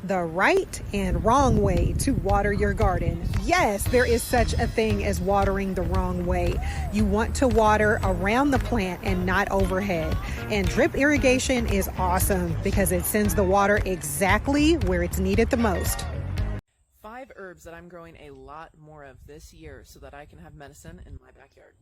the right and wrong way to water your garden. Yes, there is such a thing as watering the wrong way. You want to water around the plant and not overhead. And drip irrigation is awesome because it sends the water exactly where it's needed the most. 5 herbs that I'm growing a lot more of this year so that I can have medicine in my backyard.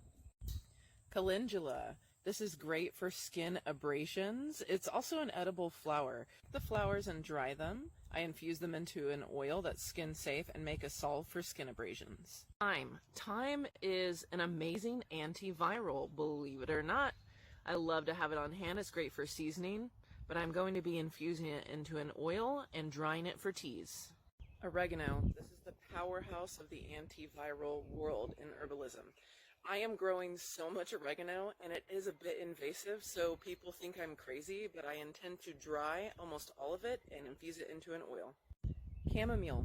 Calendula. This is great for skin abrasions. It's also an edible flower. The flowers and dry them. I infuse them into an oil that's skin safe and make a salve for skin abrasions. Thyme. Thyme is an amazing antiviral, believe it or not. I love to have it on hand. It's great for seasoning, but I'm going to be infusing it into an oil and drying it for teas. Oregano. This is the powerhouse of the antiviral world in herbalism. I am growing so much oregano and it is a bit invasive, so people think I'm crazy, but I intend to dry almost all of it and infuse it into an oil. Chamomile.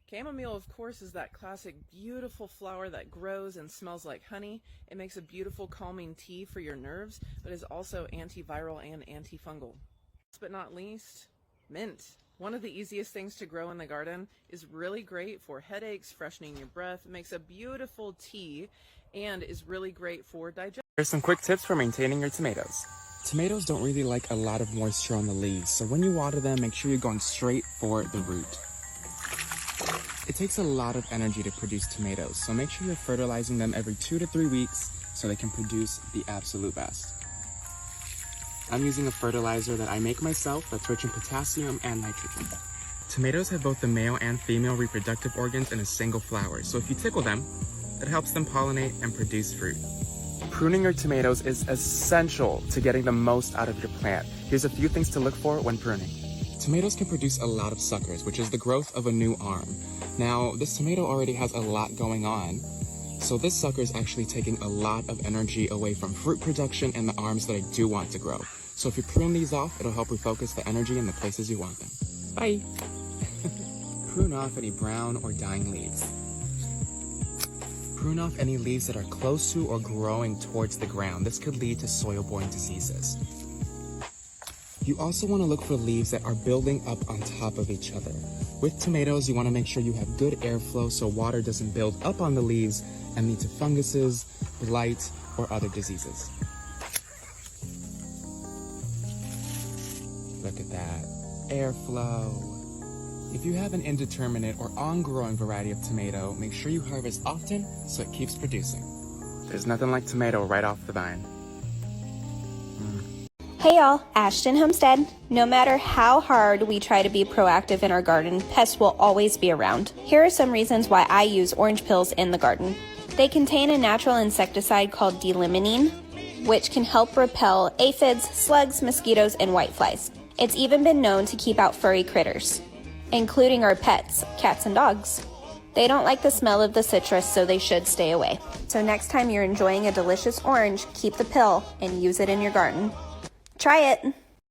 Chamomile, of course, is that classic beautiful flower that grows and smells like honey. It makes a beautiful calming tea for your nerves, but is also antiviral and antifungal. Last but not least, mint. One of the easiest things to grow in the garden, is really great for headaches, freshening your breath, makes a beautiful tea, and is really great for digestion. Here's some quick tips for maintaining your tomatoes. Tomatoes don't really like a lot of moisture on the leaves, so when you water them, make sure you're going straight for the root. It takes a lot of energy to produce tomatoes, so make sure you're fertilizing them every 2 to 3 weeks so they can produce the absolute best. I'm using a fertilizer that I make myself that's rich in potassium and nitrogen. Tomatoes have both the male and female reproductive organs in a single flower, so if you tickle them, it helps them pollinate and produce fruit. Pruning your tomatoes is essential to getting the most out of your plant. Here's a few things to look for when pruning. Tomatoes can produce a lot of suckers, which is the growth of a new arm. Now, this tomato already has a lot going on, so this sucker is actually taking a lot of energy away from fruit production and the arms that I do want to grow. So if you prune these off, it'll help refocus the energy in the places you want them. Bye! Prune off any brown or dying leaves. Prune off any leaves that are close to or growing towards the ground. This could lead to soil-borne diseases. You also want to look for leaves that are building up on top of each other. With tomatoes, you want to make sure you have good airflow so water doesn't build up on the leaves and lead to funguses, blight, or other diseases. Look at that, airflow. If you have an indeterminate or on-growing variety of tomato, make sure you harvest often so it keeps producing. There's nothing like tomato right off the vine. Hey y'all, Ashton Homestead. No matter how hard we try to be proactive in our garden, pests will always be around. Here are some reasons why I use orange pills in the garden. They contain a natural insecticide called d-limonene, which can help repel aphids, slugs, mosquitoes, and whiteflies. It's even been known to keep out furry critters, including our pets, cats and dogs. They don't like the smell of the citrus, so they should stay away. So next time you're enjoying a delicious orange, keep the pill and use it in your garden. Try it!